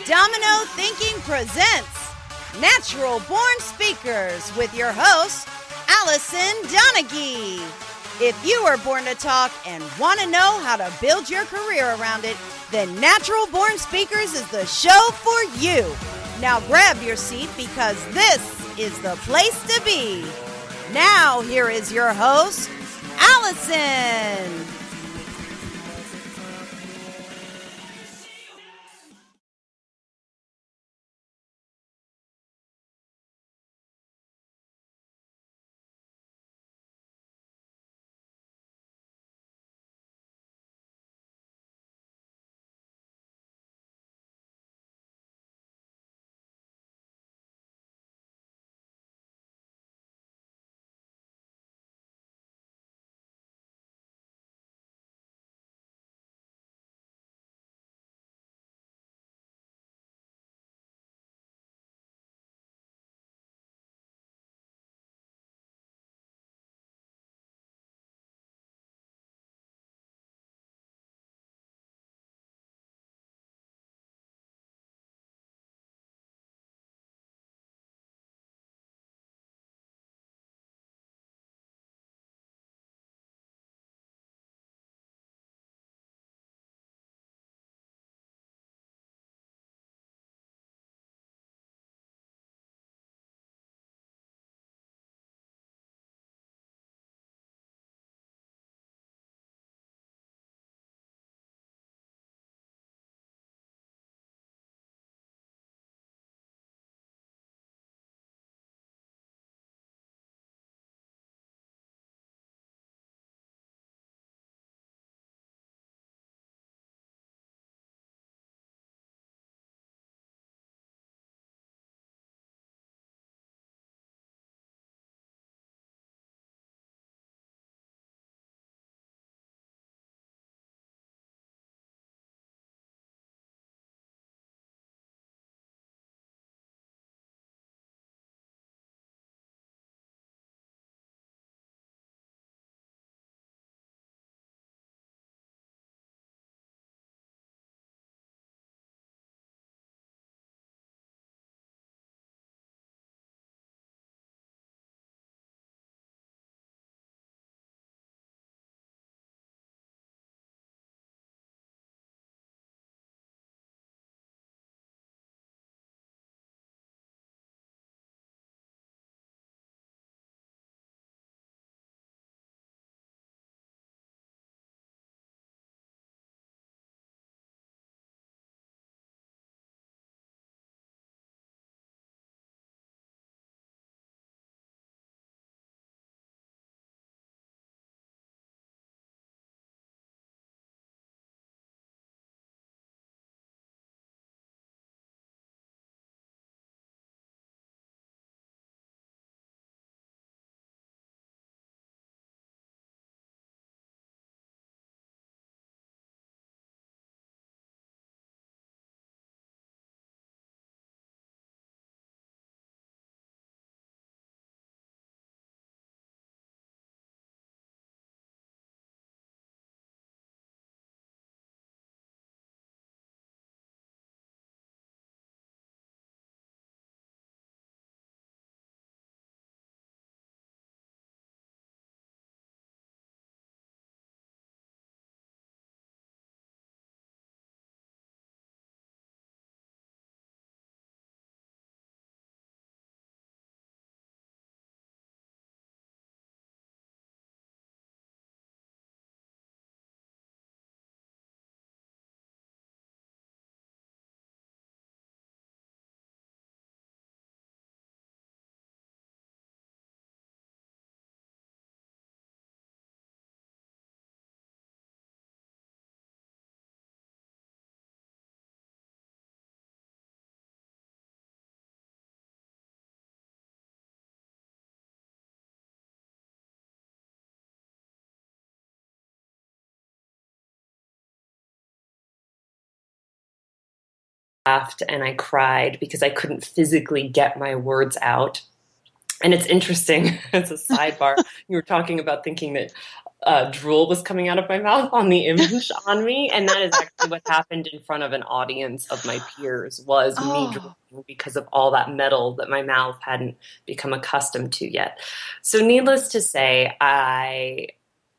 Domino Thinking presents Natural Born Speakers with your host, Allison Donaghy. If you are born to talk and want to know how to build your career around it, then Natural Born Speakers is the show for you. Now grab your seat because this is the place to be. Now here is your host, Allison. Laughed and I cried because I couldn't physically get my words out. And it's interesting, as a sidebar, you were talking about thinking that drool was coming out of my mouth on the image on me. And that is actually what happened in front of an audience of my peers, was me Oh, drooling because of all that metal that my mouth hadn't become accustomed to yet. So needless to say, I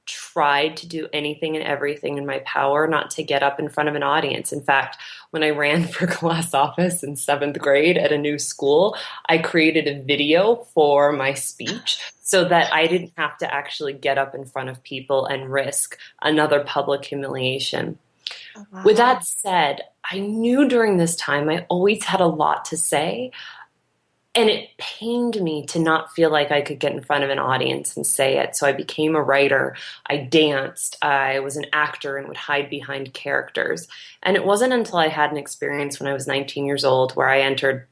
tried to do anything and everything in my power not to get up in front of an audience. In fact, when I ran for class office in 7th grade at a new school, I created a video for my speech so that I didn't have to actually get up in front of people and risk another public humiliation. wow. With that said, I knew during this time I always had a lot to say. And it pained me to not feel like I could get in front of an audience and say it. So I became a writer. I danced. I was an actor and would hide behind characters. And it wasn't until I had an experience when I was 19 years old where I entered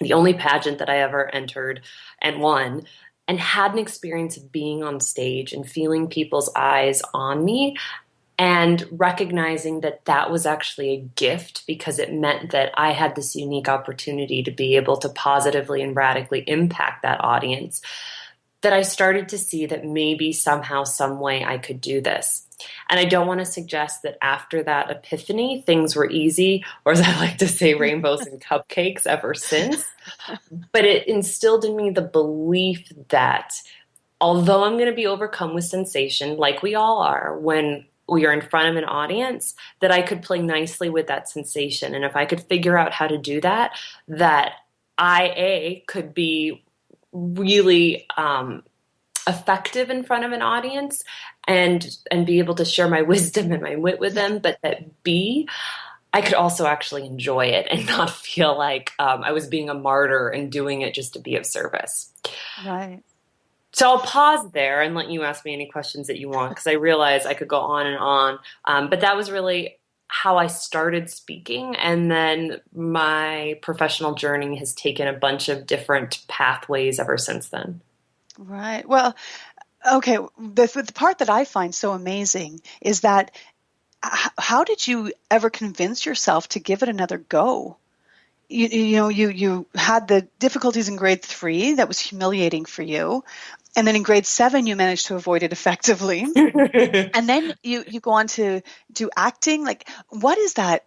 the only pageant that I ever entered and won, and had an experience of being on stage and feeling people's eyes on me, and recognizing that that was actually a gift, because it meant that I had this unique opportunity to be able to positively and radically impact that audience, that I started to see that maybe somehow, some way I could do this. And I don't want to suggest that after that epiphany, things were easy, or as I like to say, rainbows and cupcakes ever since. But it instilled in me the belief that although I'm going to be overcome with sensation, like we all are when we are in front of an audience, that I could play nicely with that sensation. And if I could figure out how to do that, that I could be really effective in front of an audience and be able to share my wisdom and my wit with them, but that B, I could also actually enjoy it and not feel like I was being a martyr and doing it just to be of service. Right. So I'll pause there and let you ask me any questions that you want, because I realize I could go on and on. But that was really how I started speaking. And then my professional journey has taken a bunch of different pathways ever since then. Right. Well, okay. The part that I find so amazing is that how did you ever convince yourself to give it another go? You had the difficulties in grade 3 that was humiliating for you. And then in grade 7, you managed to avoid it effectively. And then you go on to do acting. Like, what is that?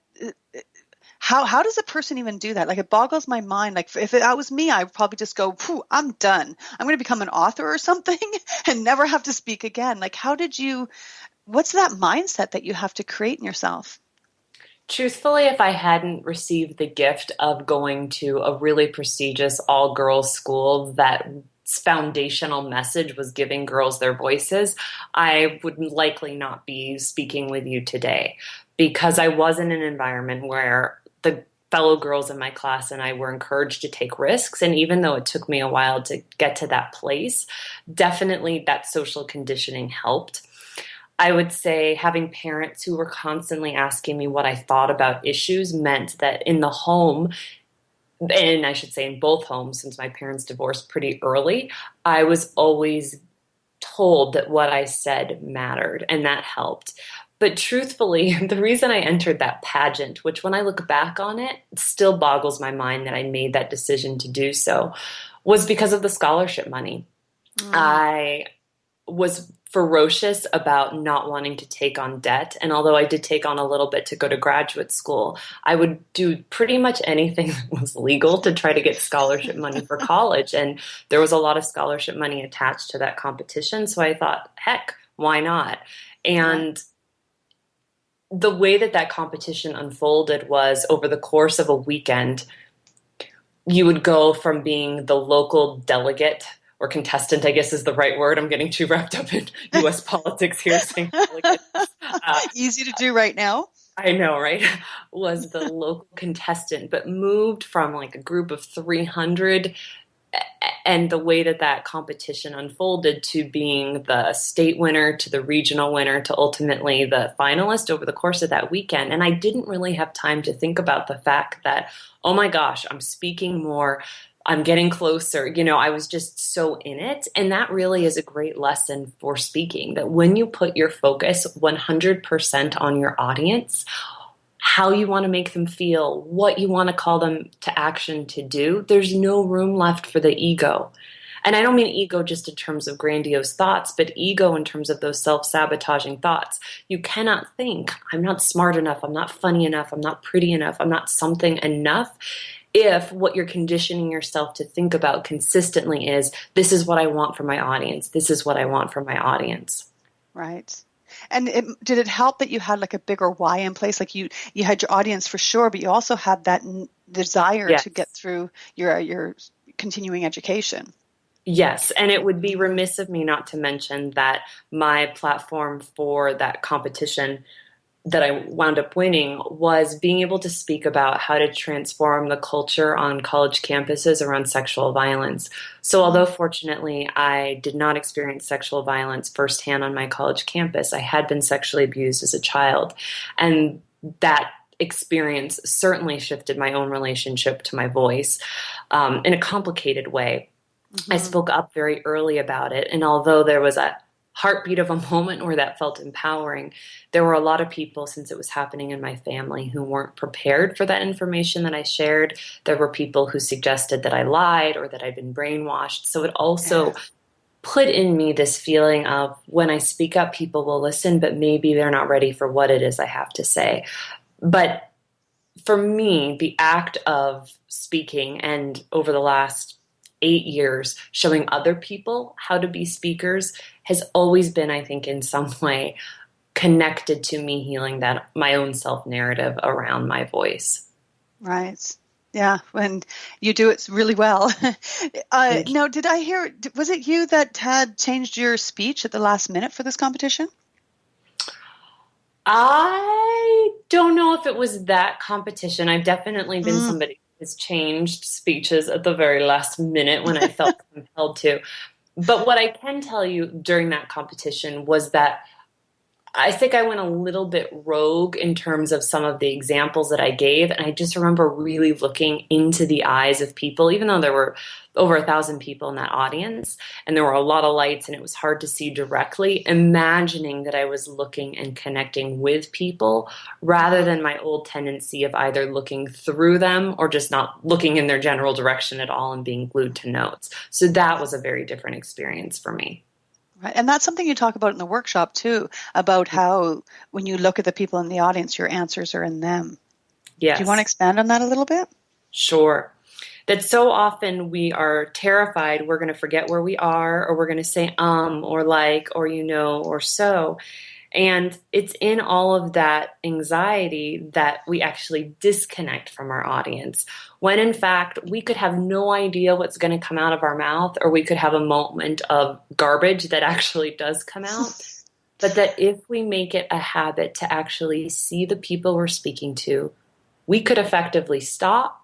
How does a person even do that? Like, it boggles my mind. Like, if that was me, I would probably just go, I'm done. I'm going to become an author or something and never have to speak again. Like, what's that mindset that you have to create in yourself? Truthfully, if I hadn't received the gift of going to a really prestigious all-girls school that foundational message was giving girls their voices, I would likely not be speaking with you today, because I was in an environment where the fellow girls in my class and I were encouraged to take risks. And even though it took me a while to get to that place, definitely that social conditioning helped. I would say having parents who were constantly asking me what I thought about issues meant that in the home, and I should say in both homes, since my parents divorced pretty early, I was always told that what I said mattered, and that helped. But truthfully, the reason I entered that pageant, which when I look back on it, it still boggles my mind that I made that decision to do so, was because of the scholarship money. I was ferocious about not wanting to take on debt. And although I did take on a little bit to go to graduate school, I would do pretty much anything that was legal to try to get scholarship money for college. And there was a lot of scholarship money attached to that competition. So I thought, heck, why not? And the way that competition unfolded was over the course of a weekend, you would go from being the local delegate or contestant, I guess is the right word. I'm getting too wrapped up in U.S. politics here. Saying delegate. Easy to do right now. I know, right? Was the local contestant, but moved from like a group of 300 and the way that competition unfolded to being the state winner, to the regional winner, to ultimately the finalist over the course of that weekend. And I didn't really have time to think about the fact that, oh my gosh, I'm speaking more, I'm getting closer. I was just so in it. And that really is a great lesson for speaking, that when you put your focus 100% on your audience, how you want to make them feel, what you want to call them to action to do, there's no room left for the ego. And I don't mean ego just in terms of grandiose thoughts, but ego in terms of those self-sabotaging thoughts. You cannot think, I'm not smart enough, I'm not funny enough, I'm not pretty enough, I'm not something enough, if what you're conditioning yourself to think about consistently is, this is what I want for my audience, this is what I want for my audience. Right. And did it help that you had like a bigger why in place? Like you had your audience for sure, but you also had that desire Yes. to get through your continuing education. Yes, and it would be remiss of me not to mention that my platform for that competition that I wound up winning was being able to speak about how to transform the culture on college campuses around sexual violence. So although fortunately I did not experience sexual violence firsthand on my college campus, I had been sexually abused as a child. And that experience certainly shifted my own relationship to my voice in a complicated way. I spoke up very early about it. And although there was a heartbeat of a moment where that felt empowering, there were a lot of people, since it was happening in my family, who weren't prepared for that information that I shared. There were people who suggested that I lied or that I'd been brainwashed. So it also put in me this feeling of, when I speak up, people will listen, but maybe they're not ready for what it is I have to say. But for me, the act of speaking, and over the last 8 years, showing other people how to be speakers, has always been, I think, in some way connected to me healing that my own self-narrative around my voice. Right. Yeah. And you do it really well. Now, did I hear, was it you that had changed your speech at the last minute for this competition? I don't know if it was that competition. I've definitely been somebody who has changed speeches at the very last minute when I felt compelled to. But what I can tell you during that competition was that I think I went a little bit rogue in terms of some of the examples that I gave. And I just remember really looking into the eyes of people, even though there were over 1,000 people in that audience and there were a lot of lights and it was hard to see directly, imagining that I was looking and connecting with people rather than my old tendency of either looking through them or just not looking in their general direction at all and being glued to notes. So that was a very different experience for me. Right. And that's something you talk about in the workshop too, about how when you look at the people in the audience, your answers are in them. Yes. Do you want to expand on that a little bit? Sure. That so often we are terrified we're going to forget where we are, or we're going to say or like, or or so. And it's in all of that anxiety that we actually disconnect from our audience, when in fact we could have no idea what's going to come out of our mouth, or we could have a moment of garbage that actually does come out. But that if we make it a habit to actually see the people we're speaking to, we could effectively stop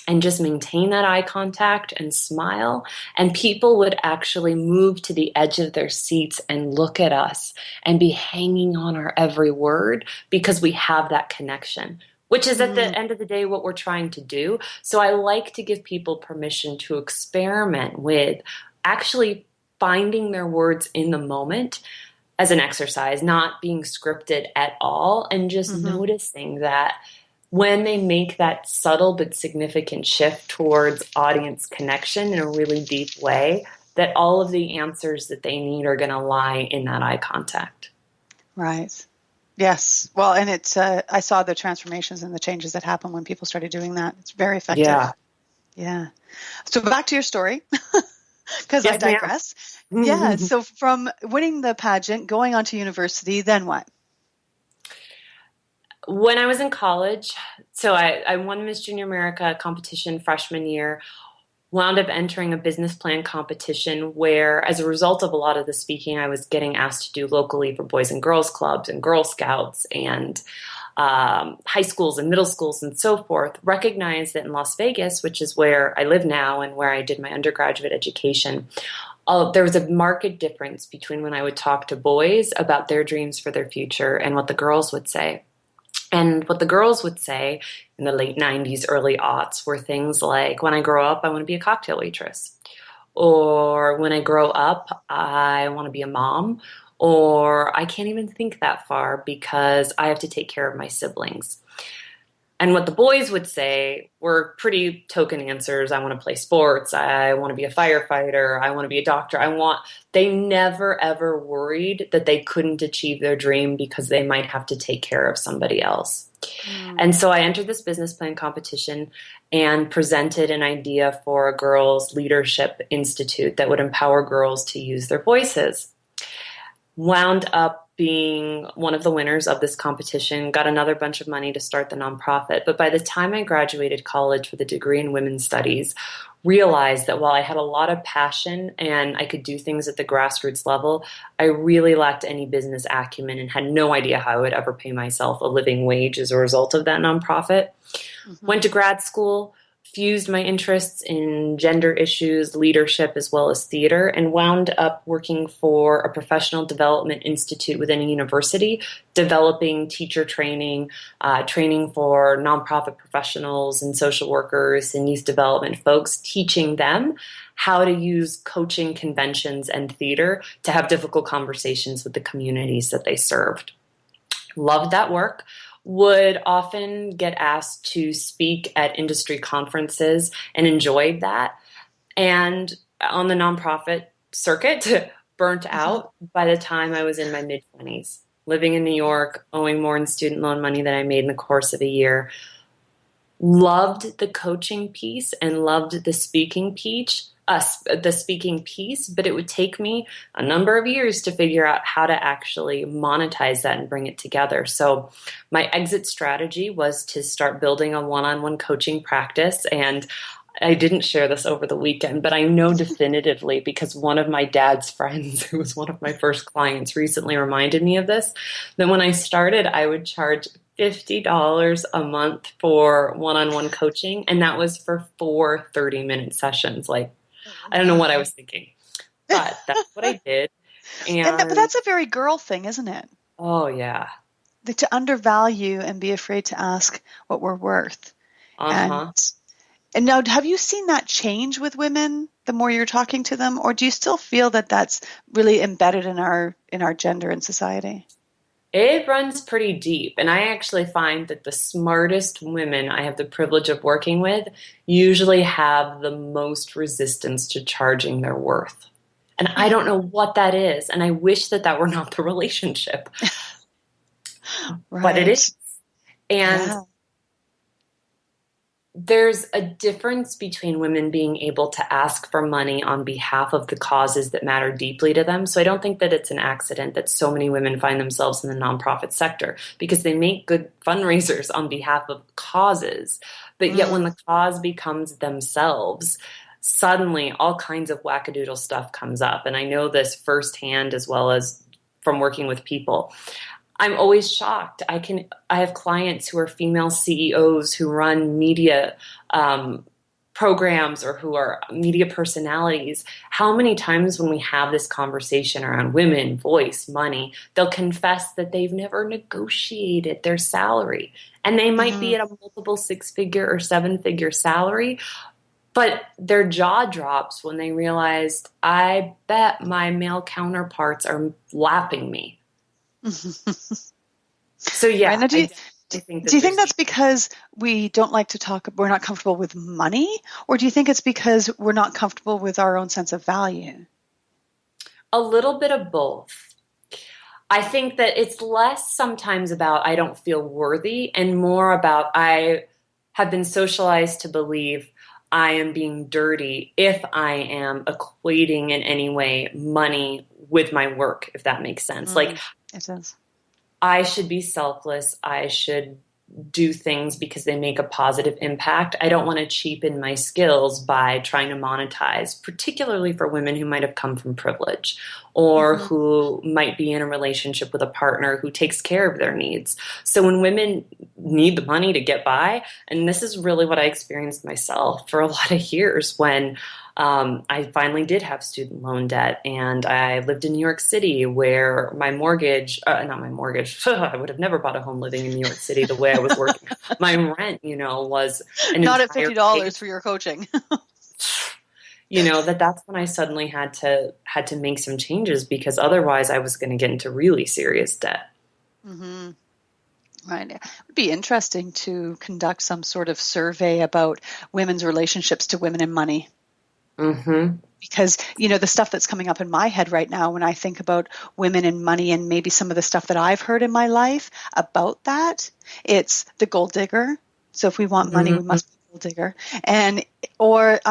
and just maintain that eye contact and smile, and people would actually move to the edge of their seats and look at us and be hanging on our every word because we have that connection, which is at the end of the day what we're trying to do. So I like to give people permission to experiment with actually finding their words in the moment as an exercise, not being scripted at all, and just noticing that when they make that subtle but significant shift towards audience connection in a really deep way, that all of the answers that they need are going to lie in that eye contact. Right. Yes. Well, and it's I saw the transformations and the changes that happen when people started doing that. It's very effective. Yeah. So back to your story, because yes, I digress. Yeah. So from winning the pageant, going on to university, then what? When I was in college, so I won Miss Junior America competition freshman year, wound up entering a business plan competition where, as a result of a lot of the speaking I was getting asked to do locally for Boys and Girls Clubs and Girl Scouts and high schools and middle schools and so forth, recognized that in Las Vegas, which is where I live now and where I did my undergraduate education, there was a marked difference between when I would talk to boys about their dreams for their future and what the girls would say. And what the girls would say in the late 90s, early aughts were things like, when I grow up, I want to be a cocktail waitress. Or when I grow up, I want to be a mom. Or I can't even think that far because I have to take care of my siblings. And what the boys would say were pretty token answers. I want to play sports. I want to be a firefighter. I want to be a doctor. They never ever worried that they couldn't achieve their dream because they might have to take care of somebody else. And so I entered this business plan competition and presented an idea for a girls' leadership institute that would empower girls to use their voices. Wound up being one of the winners of this competition, got another bunch of money to start the nonprofit. But by the time I graduated college with a degree in women's studies, realized that while I had a lot of passion and I could do things at the grassroots level, I really lacked any business acumen and had no idea how I would ever pay myself a living wage as a result of that nonprofit. Went to grad school, fused my interests in gender issues, leadership, as well as theater, and wound up working for a professional development institute within a university, developing teacher training, training for nonprofit professionals and social workers and youth development folks, teaching them how to use coaching conventions and theater to have difficult conversations with the communities that they served. Loved that work. Would often get asked to speak at industry conferences and enjoyed that. And on the nonprofit circuit, burnt out by the time I was in my mid-20s, living in New York, owing more in student loan money than I made in the course of a year. Loved the coaching piece and loved the speaking piece, but it would take me a number of years to figure out how to actually monetize that and bring it together. So my exit strategy was to start building a one-on-one coaching practice. And I didn't share this over the weekend, but I know definitively because one of my dad's friends, who was one of my first clients, recently reminded me of this, that when I started, I would charge $50 a month for one-on-one coaching. And that was for 4 30-minute sessions. Like, I don't know what I was thinking, but that's what I did. But that's a very girl thing, isn't it? Oh, yeah. To undervalue and be afraid to ask what we're worth. And now, have you seen that change with women the more you're talking to them, or do you still feel that that's really embedded in our gender and society? It runs pretty deep, and I actually find that the smartest women I have the privilege of working with usually have the most resistance to charging their worth. And I don't know what that is, and I wish that that were not the relationship. Right. But it is. And there's a difference between women being able to ask for money on behalf of the causes that matter deeply to them. So I don't think that it's an accident that so many women find themselves in the nonprofit sector, because they make good fundraisers on behalf of causes. But yet when the cause becomes themselves, suddenly all kinds of wackadoodle stuff comes up. And I know this firsthand as well as from working with people. I'm always shocked. I have clients who are female CEOs who run media programs or who are media personalities. How many times when we have this conversation around women, voice, money, they'll confess that they've never negotiated their salary. And they might be at a multiple 6-figure or 7-figure salary, but their jaw drops when they realize, I bet my male counterparts are lapping me. So yeah, right. Now, do you think that's because we don't like to talk, we're not comfortable with money, or do you think it's because we're not comfortable with our own sense of value? A little bit of both. I think that it's less sometimes about I don't feel worthy and more about I have been socialized to believe I am being dirty if I am equating in any way money with my work, if that makes sense. Like, it does. I should be selfless. I should do things because they make a positive impact. I don't want to cheapen my skills by trying to monetize, particularly for women who might have come from privilege or who might be in a relationship with a partner who takes care of their needs. So when women need the money to get by, and this is really what I experienced myself for a lot of years when I finally did have student loan debt, and I lived in New York City where my mortgage, not my mortgage, I would have never bought a home living in New York City the way I was working. My rent, was not at $50 for your coaching. That's when I suddenly had to make some changes because otherwise I was going to get into really serious debt. Right. It would be interesting to conduct some sort of survey about women's relationships to women and money. Mm-hmm. Because, the stuff that's coming up in my head right now when I think about women and money and maybe some of the stuff that I've heard in my life about that, it's the gold digger. So if we want money, we must be a gold digger. Or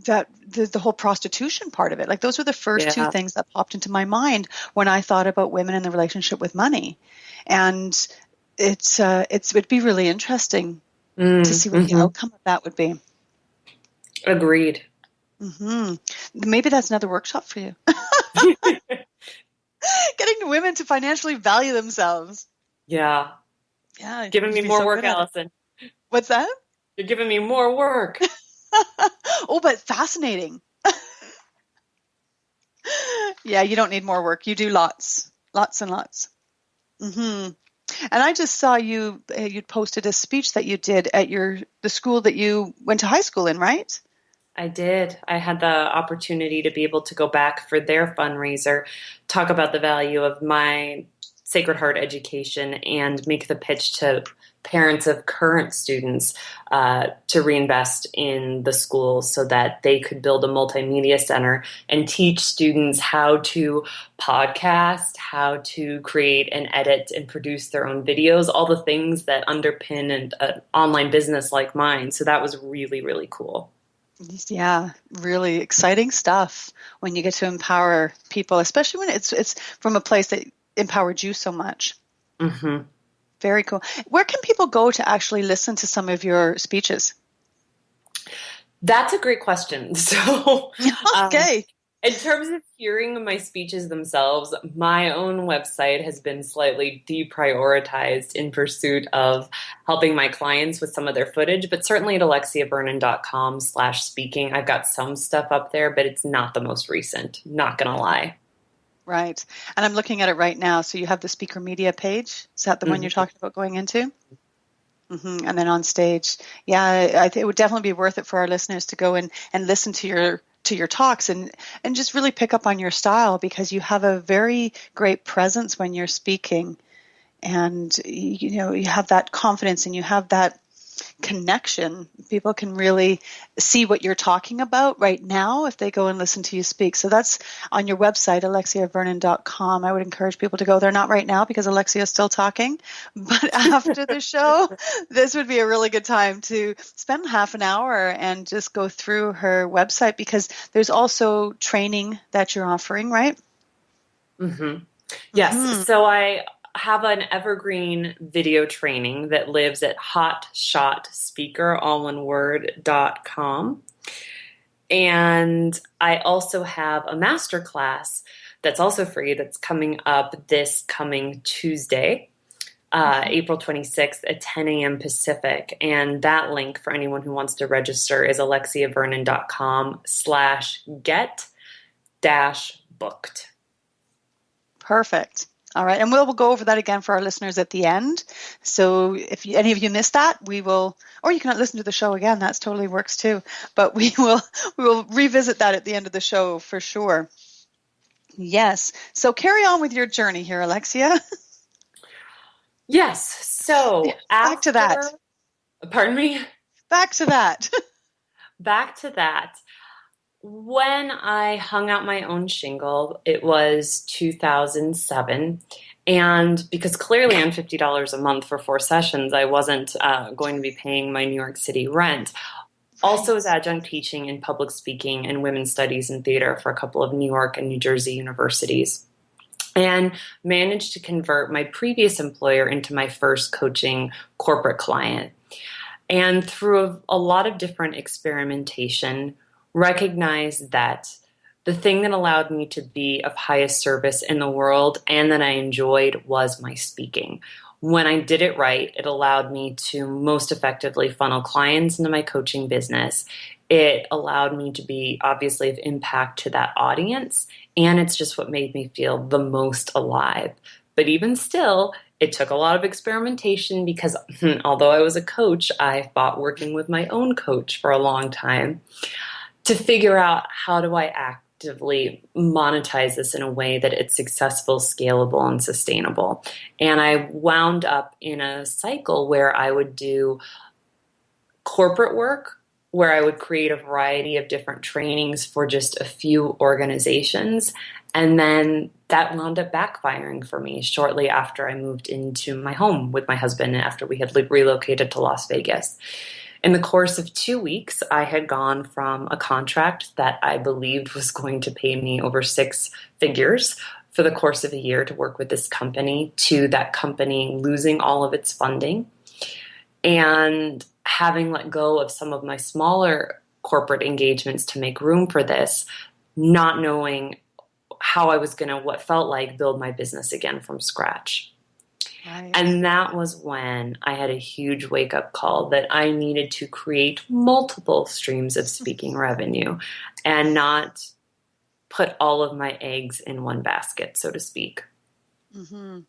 that the whole prostitution part of it. Like those were the first two things that popped into my mind when I thought about women and the relationship with money. And it would be really interesting to see what the outcome of that would be. Agreed. Mm-hmm. Maybe that's another workshop for you. Getting women to financially value themselves. Yeah. Yeah. Giving me more work, Allison. What's that? You're giving me more work. Oh, but fascinating. Yeah, you don't need more work. You do lots and lots. Mm-hmm. And I just saw you'd posted a speech that you did at the school that you went to high school in, right? I did. I had the opportunity to be able to go back for their fundraiser, talk about the value of my Sacred Heart education, and make the pitch to parents of current students to reinvest in the school so that they could build a multimedia center and teach students how to podcast, how to create and edit and produce their own videos, all the things that underpin an online business like mine. So that was really, really cool. Yeah, really exciting stuff when you get to empower people, especially when it's from a place that empowered you so much. Mm-hmm. Very cool. Where can people go to actually listen to some of your speeches? That's a great question. So, okay. In terms of hearing my speeches themselves, my own website has been slightly deprioritized in pursuit of helping my clients with some of their footage, but certainly at alexiavernon.com/speaking, I've got some stuff up there, but it's not the most recent, not going to lie. Right. And I'm looking at it right now. So you have the speaker media page. Is that the one you're talking about going into? Mm-hmm. And then on stage. Yeah, I think it would definitely be worth it for our listeners to go and listen to your talks and just really pick up on your style, because you have a very great presence when you're speaking, and you have that confidence and you have that connection. People can really see what you're talking about right now if they go and listen to you speak. So that's on your website, alexiavernon.com. I would encourage people to go there, not right now because Alexia is still talking, but after the show, this would be a really good time to spend half an hour and just go through her website, because there's also training that you're offering, right? Mm-hmm. Yes. Mm-hmm. So I have an evergreen video training that lives at hotshotspeaker.com. And I also have a masterclass that's also free that's coming up this coming Tuesday, April 26th at 10 a.m. Pacific. And that link for anyone who wants to register is alexiavernon.com/get-booked. Perfect. All right. And we'll go over that again for our listeners at the end. So if any of you missed that, we will, or you can listen to the show again. That totally works too. But we will revisit that at the end of the show for sure. Yes. So carry on with your journey here, Alexia. Yes. So back to that. Pardon me? Back to that. Back to that. When I hung out my own shingle, it was 2007. And because clearly I'm $50 a month for 4 sessions, I wasn't going to be paying my New York City rent. Also as adjunct teaching in public speaking and women's studies and theater for a couple of New York and New Jersey universities. And managed to convert my previous employer into my first coaching corporate client. And through a lot of different experimentation, recognized that the thing that allowed me to be of highest service in the world and that I enjoyed was my speaking. When I did it right, it allowed me to most effectively funnel clients into my coaching business. It allowed me to be obviously of impact to that audience, and it's just what made me feel the most alive. But even still, it took a lot of experimentation because although I was a coach, I fought working with my own coach for a long time to figure out how do I effectively monetize this in a way that it's successful, scalable, and sustainable. And I wound up in a cycle where I would do corporate work, where I would create a variety of different trainings for just a few organizations. And then that wound up backfiring for me shortly after I moved into my home with my husband after we had relocated to Las Vegas. In the course of 2 weeks, I had gone from a contract that I believed was going to pay me over 6 figures for the course of a year to work with this company to that company losing all of its funding and having let go of some of my smaller corporate engagements to make room for this, not knowing how I was going to, what felt like, build my business again from scratch. Right. And that was when I had a huge wake-up call that I needed to create multiple streams of speaking revenue and not put all of my eggs in one basket, so to speak. Mm-hmm.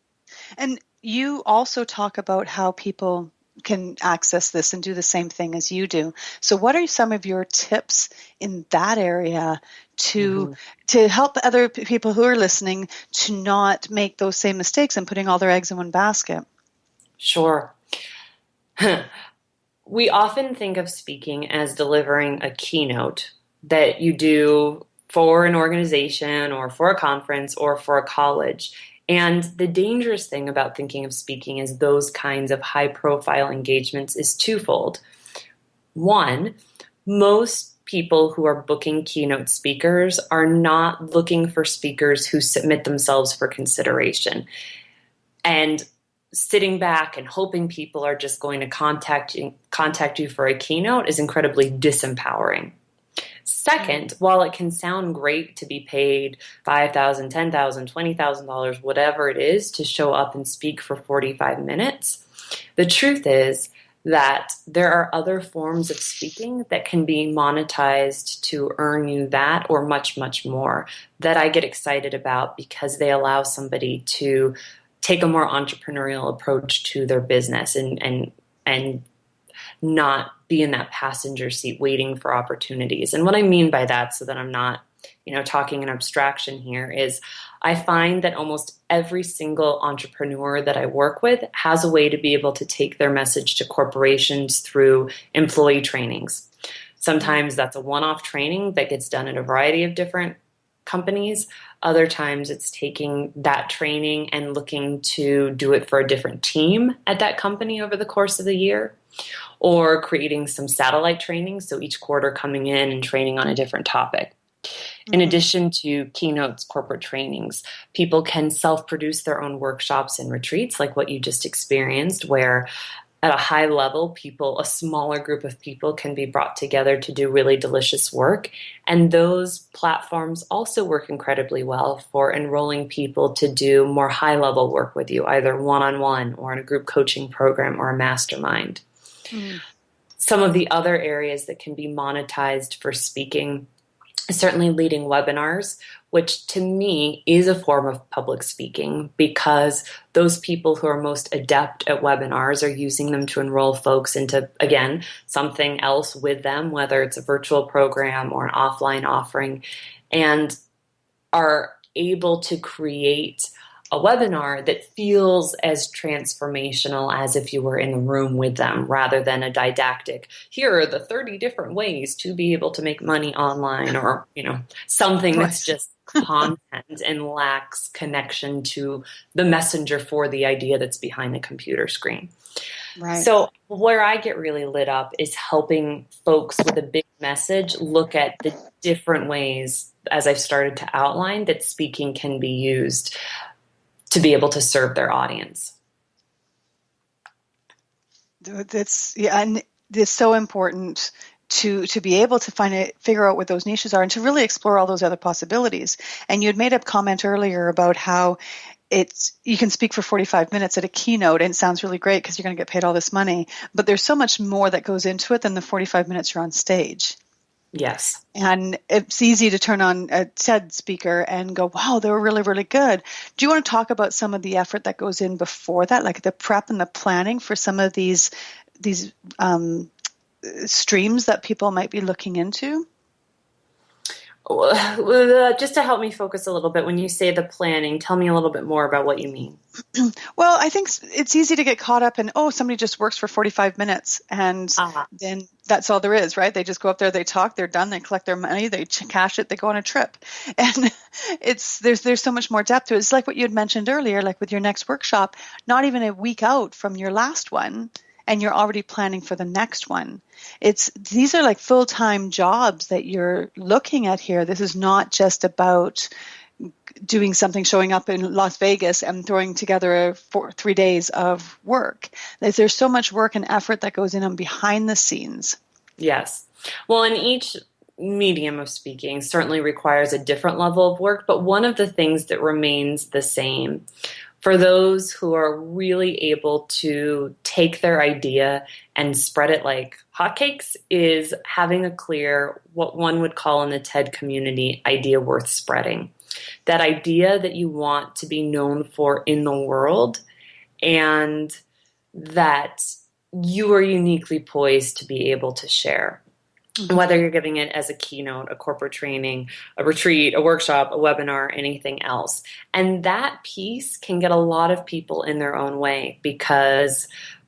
And you also talk about how people can access this and do the same thing as you do. So what are some of your tips in that area to help other people who are listening to not make those same mistakes and putting all their eggs in one basket? Sure. We often think of speaking as delivering a keynote that you do for an organization or for a conference or for a college. And the dangerous thing about thinking of speaking as those kinds of high-profile engagements is twofold. One, most people who are booking keynote speakers are not looking for speakers who submit themselves for consideration. And sitting back and hoping people are just going to contact you for a keynote is incredibly disempowering. Second, while it can sound great to be paid $5,000, $10,000, $20,000, whatever it is, to show up and speak for 45 minutes, the truth is that there are other forms of speaking that can be monetized to earn you that or much, much more that I get excited about because they allow somebody to take a more entrepreneurial approach to their business and not be in that passenger seat waiting for opportunities. And what I mean by that, so that I'm not, talking in abstraction here, is I find that almost every single entrepreneur that I work with has a way to be able to take their message to corporations through employee trainings. Sometimes that's a one-off training that gets done at a variety of different companies. Other times it's taking that training and looking to do it for a different team at that company over the course of the year, or creating some satellite training, so each quarter coming in and training on a different topic. In addition to keynotes, corporate trainings, people can self-produce their own workshops and retreats like what you just experienced, where at a high level, a smaller group of people can be brought together to do really delicious work. And those platforms also work incredibly well for enrolling people to do more high-level work with you, either one-on-one or in a group coaching program or a mastermind. Some of the other areas that can be monetized for speaking, certainly leading webinars, which to me is a form of public speaking because those people who are most adept at webinars are using them to enroll folks into, again, something else with them, whether it's a virtual program or an offline offering, and are able to create a webinar that feels as transformational as if you were in the room with them rather than a didactic, here are the 30 different ways to be able to make money online, or, something that's just content and lacks connection to the messenger for the idea that's behind the computer screen. Right. So where I get really lit up is helping folks with a big message look at the different ways, as I've started to outline, that speaking can be used to be able to serve their audience. And it's so important to be able to figure out what those niches are and to really explore all those other possibilities. And you had made a comment earlier about how you can speak for 45 minutes at a keynote and it sounds really great because you're going to get paid all this money, but there's so much more that goes into it than the 45 minutes you're on stage. Yes. And it's easy to turn on a TED speaker and go, wow, they were really, really good. Do you want to talk about some of the effort that goes in before that, like the prep and the planning for some of these streams that people might be looking into? Just to help me focus a little bit, when you say the planning, tell me a little bit more about what you mean. Well, I think it's easy to get caught up in, oh, somebody just works for 45 minutes and then that's all there is, right? They just go up there, they talk, they're done, they collect their money, they cash it, they go on a trip. And there's so much more depth to it. It's like what you had mentioned earlier, like with your next workshop, not even a week out from your last one, and you're already planning for the next one. These are like full-time jobs that you're looking at here. This is not just about doing something, showing up in Las Vegas and throwing together 3 days of work. There's so much work and effort that goes in on behind the scenes. Yes. Well, and each medium of speaking certainly requires a different level of work, but one of the things that remains the same for those who are really able to take their idea and spread it like hotcakes is having a clear, what one would call in the TED community, idea worth spreading. That idea that you want to be known for in the world, and that you are uniquely poised to be able to share. Whether you're giving it as a keynote, a corporate training, a retreat, a workshop, a webinar, anything else. And that piece can get a lot of people in their own way because,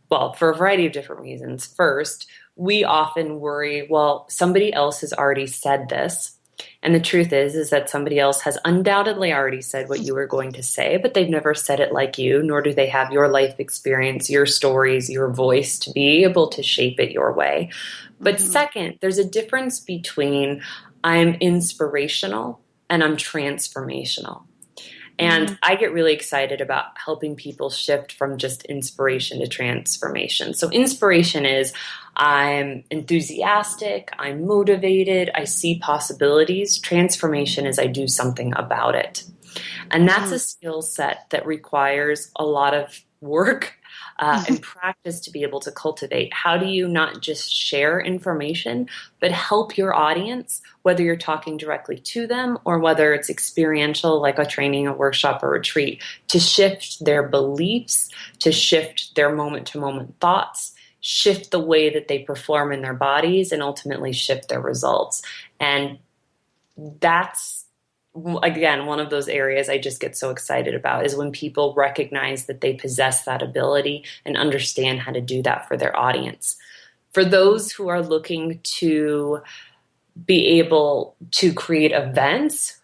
well, for a variety of different reasons. First, we often worry, well, somebody else has already said this. And the truth is that somebody else has undoubtedly already said what you were going to say, but they've never said it like you, nor do they have your life experience, your stories, your voice to be able to shape it your way. But second, there's a difference between I'm inspirational and I'm transformational. And I get really excited about helping people shift from just inspiration to transformation. So inspiration is I'm enthusiastic, I'm motivated, I see possibilities. Transformation is I do something about it. And that's a skill set that requires a lot of work and practice to be able to cultivate. How do you not just share information, but help your audience, whether you're talking directly to them or whether it's experiential, like a training, a workshop, or retreat, to shift their beliefs, to shift their moment-to-moment thoughts, shift the way that they perform in their bodies, and ultimately shift their results. And that's, again, one of those areas I just get so excited about is when people recognize that they possess that ability and understand how to do that for their audience. For those who are looking to be able to create events,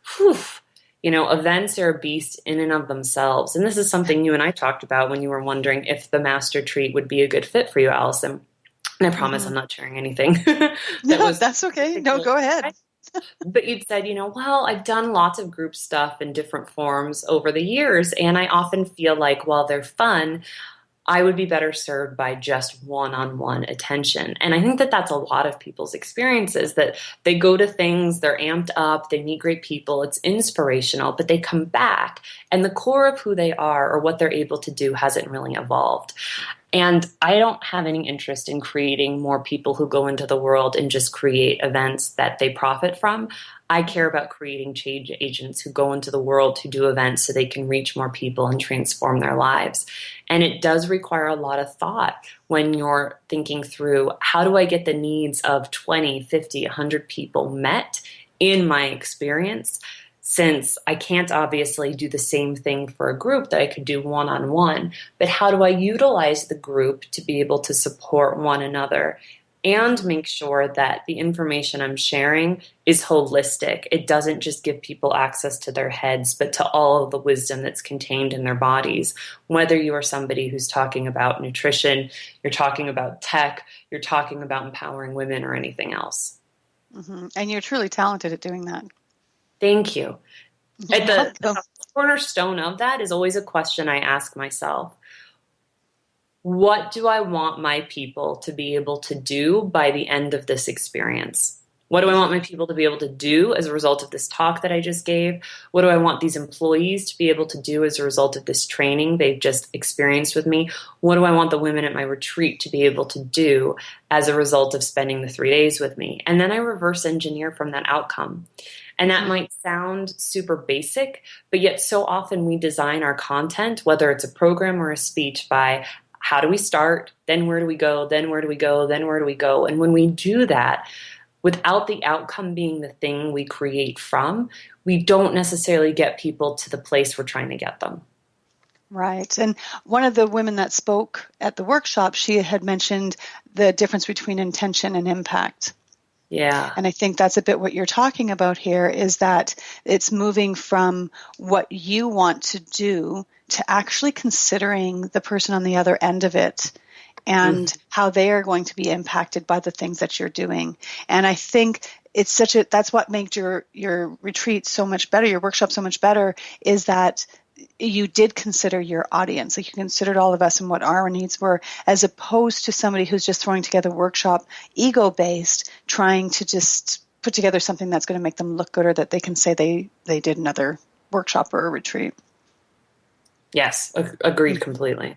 events are a beast in and of themselves. And this is something you and I talked about when you were wondering if the Master Treat would be a good fit for you, Allison. And I promise I'm not sharing anything. That's okay. No, go ahead. But you'd said, well, I've done lots of group stuff in different forms over the years, and I often feel like while they're fun, I would be better served by just one-on-one attention. And I think that that's a lot of people's experiences, that they go to things, they're amped up, they meet great people, it's inspirational, but they come back, and the core of who they are or what they're able to do hasn't really evolved. And I don't have any interest in creating more people who go into the world and just create events that they profit from. I care about creating change agents who go into the world to do events so they can reach more people and transform their lives. And it does require a lot of thought when you're thinking through, how do I get the needs of 20, 50, 100 people met in my experience? Since I can't obviously do the same thing for a group that I could do one-on-one, but how do I utilize the group to be able to support one another and make sure that the information I'm sharing is holistic? It doesn't just give people access to their heads, but to all of the wisdom that's contained in their bodies. Whether you are somebody who's talking about nutrition, you're talking about tech, you're talking about empowering women or anything else. And you're truly talented at doing that. Thank you. The cornerstone of that is always a question I ask myself. What do I want my people to be able to do by the end of this experience? What do I want my people to be able to do as a result of this talk that I just gave? What do I want these employees to be able to do as a result of this training they've just experienced with me? What do I want the women at my retreat to be able to do as a result of spending the 3 days with me? And then I reverse engineer from that outcome. And that might sound super basic, but yet so often we design our content, whether it's a program or a speech, by how do we start, then where do we go, then where do we go, then where do we go? And when we do that, without the outcome being the thing we create from, we don't necessarily get people to the place we're trying to get them. Right. And one of the women that spoke at the workshop, she had mentioned the difference between intention and impact. Yeah. And I think that's a bit what you're talking about here, is that it's moving from what you want to do to actually considering the person on the other end of it and how they are going to be impacted by the things that you're doing. And I think it's that's what made your retreat so much better, your workshop so much better, is that you did consider your audience. Like, you considered all of us and what our needs were, as opposed to somebody who's just throwing together a workshop, ego-based, trying to just put together something that's going to make them look good, or that they can say they did another workshop or a retreat. Yes, agreed completely.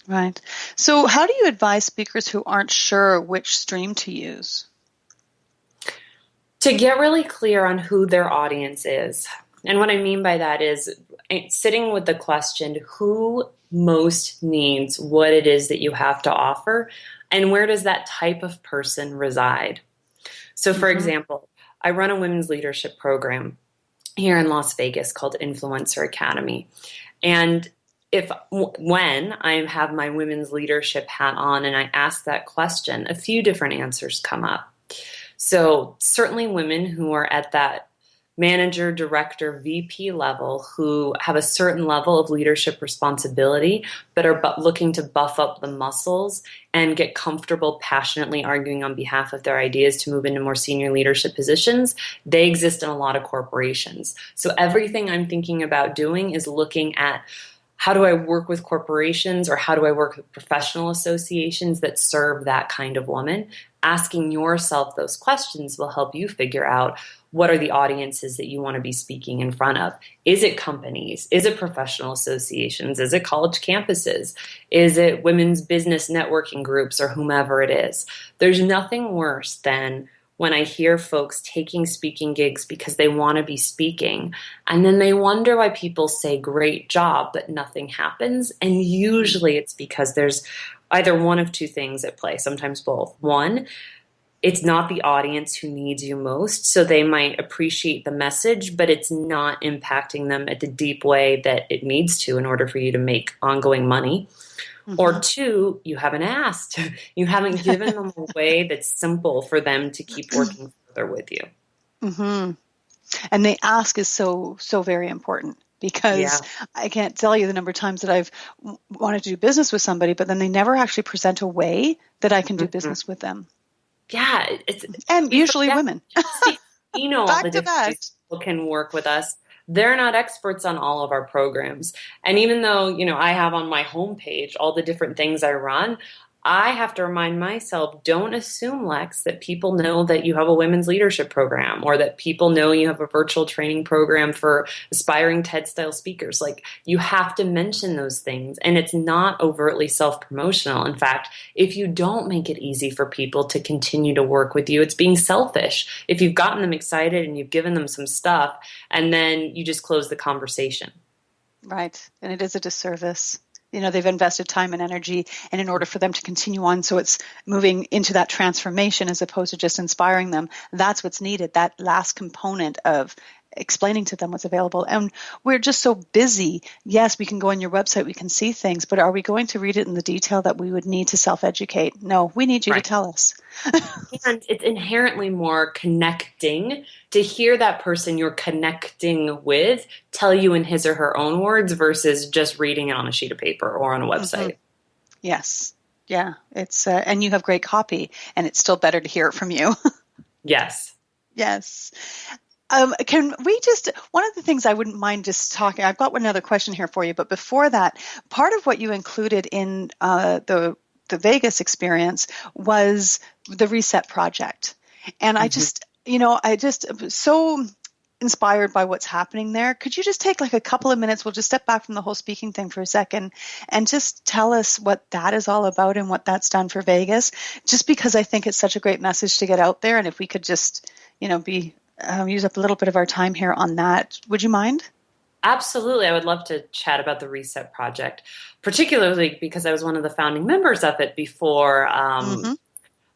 Right. So how do you advise speakers who aren't sure which stream to use? To get really clear on who their audience is. And what I mean by that is sitting with the question, who most needs what it is that you have to offer, and where does that type of person reside? So, for example, I run a women's leadership program here in Las Vegas called Influencer Academy. And when I have my women's leadership hat on and I ask that question, a few different answers come up. So certainly women who are at that manager, director, VP level, who have a certain level of leadership responsibility, but are looking to buff up the muscles and get comfortable passionately arguing on behalf of their ideas to move into more senior leadership positions, they exist in a lot of corporations. So everything I'm thinking about doing is looking at, how do I work with corporations, or how do I work with professional associations that serve that kind of woman? Asking yourself those questions will help you figure out, what are the audiences that you want to be speaking in front of? Is it companies? Is it professional associations? Is it college campuses? Is it women's business networking groups, or whomever it is? There's nothing worse than when I hear folks taking speaking gigs because they want to be speaking, and then they wonder why people say great job, but nothing happens. And usually it's because there's either one of two things at play, sometimes both. One, it's not the audience who needs you most, so they might appreciate the message, but it's not impacting them at the deep way that it needs to in order for you to make ongoing money. Or two, you haven't asked. You haven't given them a way that's simple for them to keep working further with you. And the ask is so very important, because I can't tell you the number of times that I've wanted to do business with somebody, but then they never actually present a way that I can do business with them. Yeah. And usually women. You know, all the different ways people can work with us. They're not experts on all of our programs. And even though, I have on my homepage all the different things I run, I have to remind myself, don't assume, Lex, that people know that you have a women's leadership program, or that people know you have a virtual training program for aspiring TED-style speakers. Like, you have to mention those things, and it's not overtly self-promotional. In fact, if you don't make it easy for people to continue to work with you, it's being selfish. If you've gotten them excited and you've given them some stuff, and then you just close the conversation. Right. And it is a disservice. They've invested time and energy, and in order for them to continue on, so it's moving into that transformation as opposed to just inspiring them, that's what's needed, that last component of explaining to them what's available. And we're just so busy. Yes, we can go on your website, we can see things, but are we going to read it in the detail that we would need to self-educate? No, we need you to tell us. And it's inherently more connecting to hear that person you're connecting with tell you in his or her own words versus just reading it on a sheet of paper or on a website. Yes. Yeah. It's and you have great copy, and it's still better to hear it from you. Yes. Yes. Can we one of the things I wouldn't mind just talking, I've got another question here for you, but before that, part of what you included in the Vegas experience was the Reset Project. And I just am so inspired by what's happening there. Could you just take like a couple of minutes? We'll just step back from the whole speaking thing for a second and just tell us what that is all about and what that's done for Vegas, just because I think it's such a great message to get out there. And if we could just, use up a little bit of our time here on that. Would you mind? Absolutely. I would love to chat about the Reset Project, particularly because I was one of the founding members of it before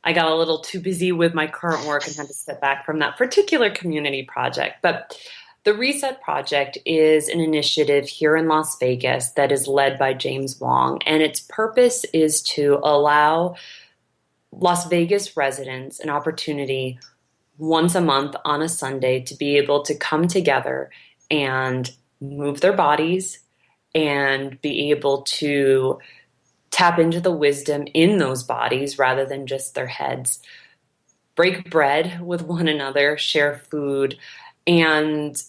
I got a little too busy with my current work and had to step back from that particular community project. But the Reset Project is an initiative here in Las Vegas that is led by James Wong, and its purpose is to allow Las Vegas residents an opportunity once a month on a Sunday to be able to come together and move their bodies and be able to tap into the wisdom in those bodies rather than just their heads, break bread with one another, share food, and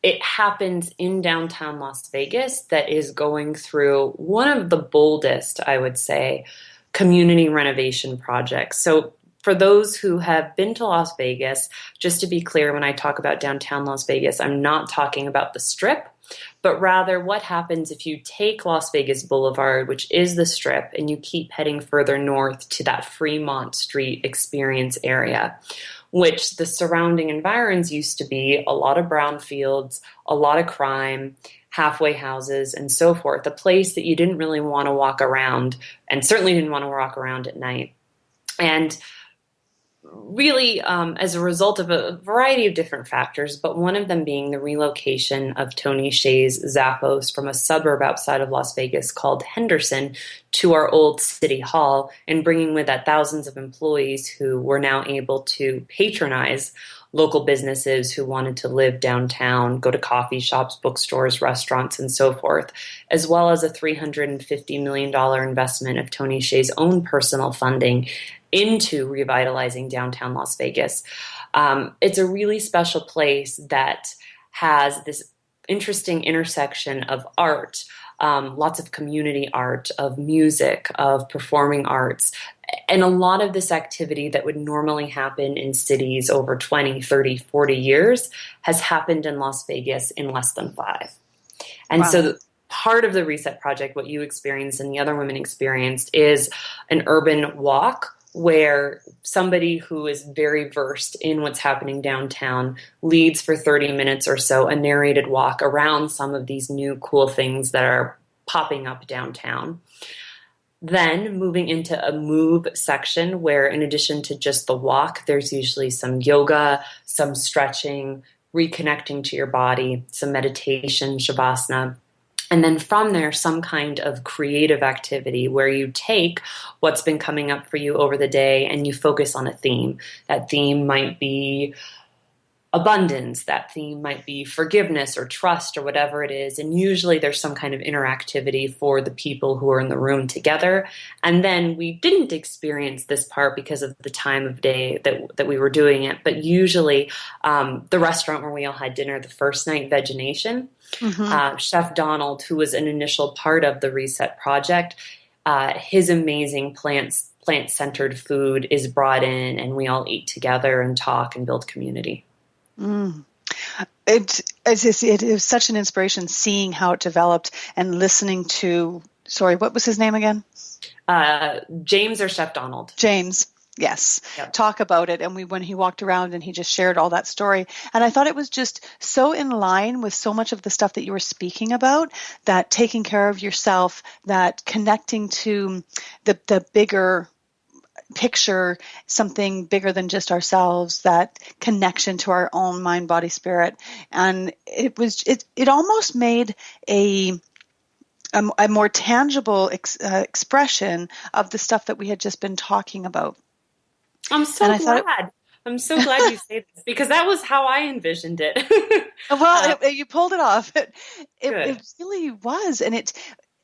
it happens in downtown Las Vegas that is going through one of the boldest, I would say, community renovation projects. So for those who have been to Las Vegas, just to be clear, when I talk about downtown Las Vegas, I'm not talking about the Strip, but rather what happens if you take Las Vegas Boulevard, which is the Strip, and you keep heading further north to that Fremont Street experience area, which the surrounding environs used to be a lot of brownfields, a lot of crime, halfway houses, and so forth. A place that you didn't really want to walk around, and certainly didn't want to walk around at night. And really, as a result of a variety of different factors, but one of them being the relocation of Tony Hsieh's Zappos from a suburb outside of Las Vegas called Henderson to our old city hall, and bringing with that thousands of employees who were now able to patronize local businesses who wanted to live downtown, go to coffee shops, bookstores, restaurants, and so forth, as well as a $350 million investment of Tony Hsieh's own personal funding into revitalizing downtown Las Vegas. It's a really special place that has this interesting intersection of art, lots of community art, of music, of performing arts, and a lot of this activity that would normally happen in cities over 20, 30, 40 years has happened in Las Vegas in less than 5. And Wow. so part of the Reset Project, what you experienced and the other women experienced, is an urban walk where somebody who is very versed in what's happening downtown leads for 30 minutes or so a narrated walk around some of these new cool things that are popping up downtown. Then moving into a move section where, in addition to just the walk, there's usually some yoga, some stretching, reconnecting to your body, some meditation, shavasana. And then from there, some kind of creative activity where you take what's been coming up for you over the day and you focus on a theme. That theme might be abundance. That theme might be forgiveness or trust or whatever it is. And usually there's some kind of interactivity for the people who are in the room together. And then we didn't experience this part because of the time of day that we were doing it. But usually the restaurant where we all had dinner the first night, Vegination, Chef Donald, who was an initial part of the Reset Project, his amazing plant-centered food is brought in and we all eat together and talk and build community. It is such an inspiration seeing how it developed and listening to, sorry, what was his name again? James or Chef Donald. James. Yes. Yep. Talk about it. And when he walked around and he just shared all that story. And I thought it was just so in line with so much of the stuff that you were speaking about, that taking care of yourself, that connecting to the bigger picture, something bigger than just ourselves, that connection to our own mind, body, spirit. And it almost made a more tangible expression of the stuff that we had just been talking about. I'm so glad. I'm so glad you say this because that was how I envisioned it. Well, you pulled it off. It really was. And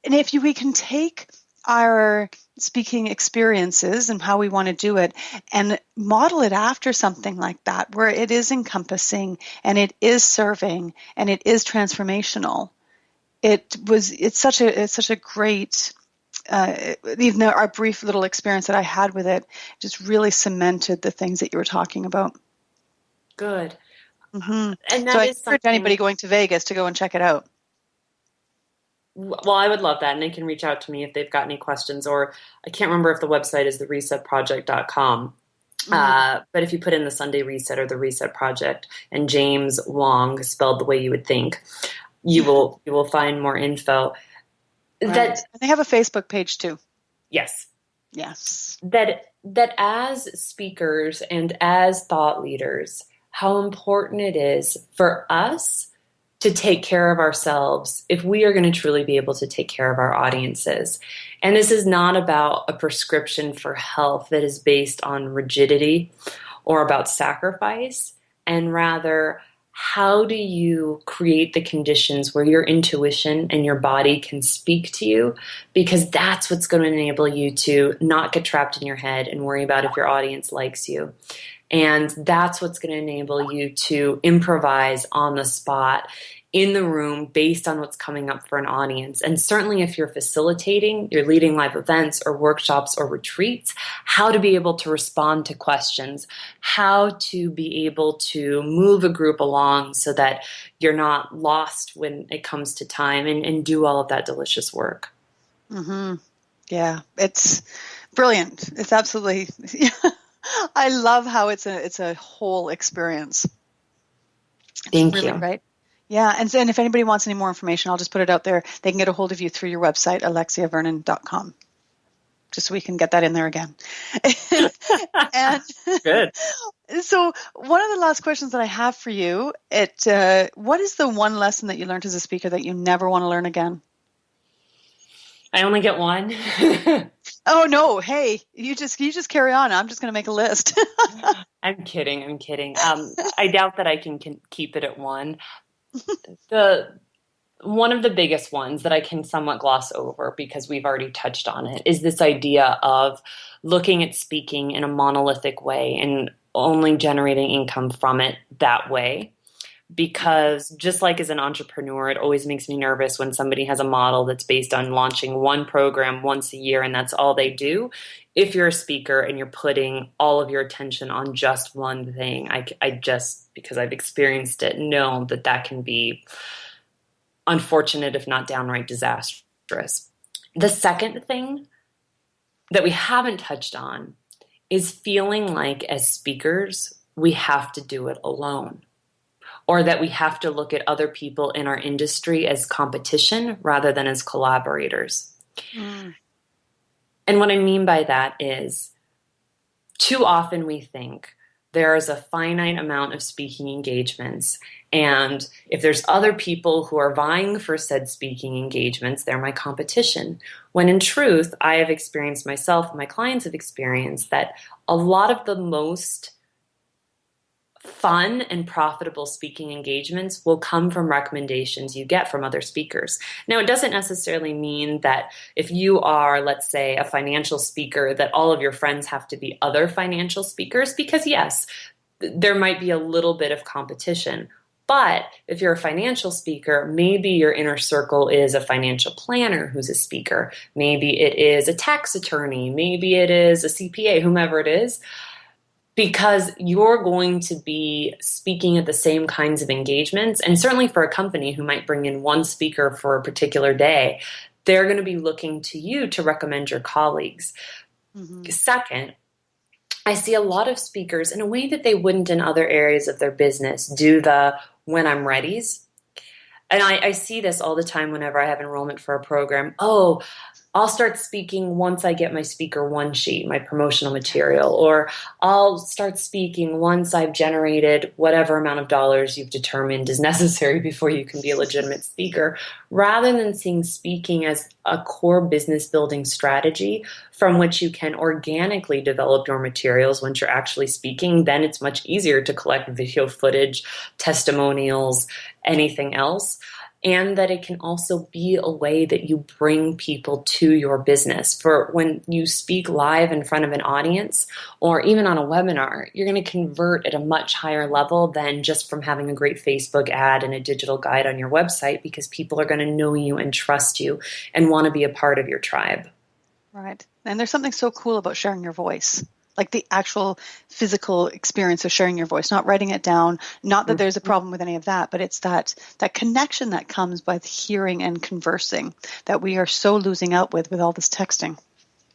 if we can take our speaking experiences and how we want to do it and model it after something like that, where it is encompassing and it is serving and it is transformational. It's such a great, even though our brief little experience that I had with it just really cemented the things that you were talking about. Good. Mm-hmm. And so I encourage anybody going to Vegas to go and check it out. Well, I would love that. And they can reach out to me if they've got any questions, or I can't remember if the website is theresetproject.com. But if you put in the Sunday Reset or the Reset Project and James Wong spelled the way you would think, you will find more info. Right. And they have a Facebook page too. Yes. Yes. That as speakers and as thought leaders, how important it is for us to take care of ourselves if we are going to truly be able to take care of our audiences. And this is not about a prescription for health that is based on rigidity or about sacrifice, and rather, how do you create the conditions where your intuition and your body can speak to you? Because that's what's going to enable you to not get trapped in your head and worry about if your audience likes you. And that's what's going to enable you to improvise on the spot in the room based on what's coming up for an audience. And certainly if you're facilitating, you're leading live events or workshops or retreats, how to be able to respond to questions, how to be able to move a group along so that you're not lost when it comes to time, and do all of that delicious work. Mm-hmm. Yeah, it's brilliant. It's absolutely, I love how it's a whole experience. Thank really you. Right. Yeah, and if anybody wants any more information, I'll just put it out there. They can get a hold of you through your website, alexiavernon.com. Just so we can get that in there again. And good. So one of the last questions that I have for you, what is the one lesson that you learned as a speaker that you never want to learn again? I only get one. Oh no! Hey, you just carry on. I'm just going to make a list. I'm kidding. I doubt that I can keep it at one. One of the biggest ones that I can somewhat gloss over, because we've already touched on it, is this idea of looking at speaking in a monolithic way and only generating income from it that way. Because just like as an entrepreneur, it always makes me nervous when somebody has a model that's based on launching one program once a year and that's all they do. If you're a speaker and you're putting all of your attention on just one thing, I just, because I've experienced it, know that can be unfortunate, if not downright disastrous. The second thing that we haven't touched on is feeling like as speakers, we have to do it alone, or that we have to look at other people in our industry as competition rather than as collaborators. Mm. And what I mean by that is, too often we think there is a finite amount of speaking engagements, and if there's other people who are vying for said speaking engagements, they're my competition. When in truth, I have experienced myself, my clients have experienced that a lot of the most fun and profitable speaking engagements will come from recommendations you get from other speakers. Now, it doesn't necessarily mean that if you are, let's say, a financial speaker, that all of your friends have to be other financial speakers, because yes, there might be a little bit of competition. But if you're a financial speaker, maybe your inner circle is a financial planner who's a speaker. Maybe it is a tax attorney. Maybe it is a CPA, whomever it is. Because you're going to be speaking at the same kinds of engagements. And certainly for a company who might bring in one speaker for a particular day, they're going to be looking to you to recommend your colleagues. Mm-hmm. Second, I see a lot of speakers, in a way that they wouldn't in other areas of their business, do the when I'm ready's. And I see this all the time whenever I have enrollment for a program. Oh, I'll start speaking once I get my speaker one sheet, my promotional material, or I'll start speaking once I've generated whatever amount of dollars you've determined is necessary before you can be a legitimate speaker, rather than seeing speaking as a core business building strategy from which you can organically develop your materials once you're actually speaking. Then it's much easier to collect video footage, testimonials, anything else. And that it can also be a way that you bring people to your business. For when you speak live in front of an audience, or even on a webinar, you're going to convert at a much higher level than just from having a great Facebook ad and a digital guide on your website, because people are going to know you and trust you and want to be a part of your tribe. Right. And there's something so cool about sharing your voice. Like the actual physical experience of sharing your voice, not writing it down. Not that there's a problem with any of that, but it's that connection that comes by hearing and conversing that we are so losing out with all this texting.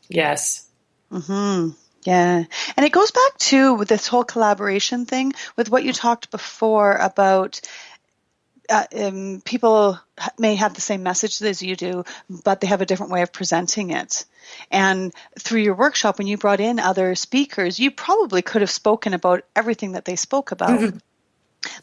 Yes. Mm-hmm. Yeah. And it goes back to with this whole collaboration thing with what you talked before about people may have the same message as you do, but they have a different way of presenting it. And through your workshop, when you brought in other speakers, you probably could have spoken about everything that they spoke about. Mm-hmm.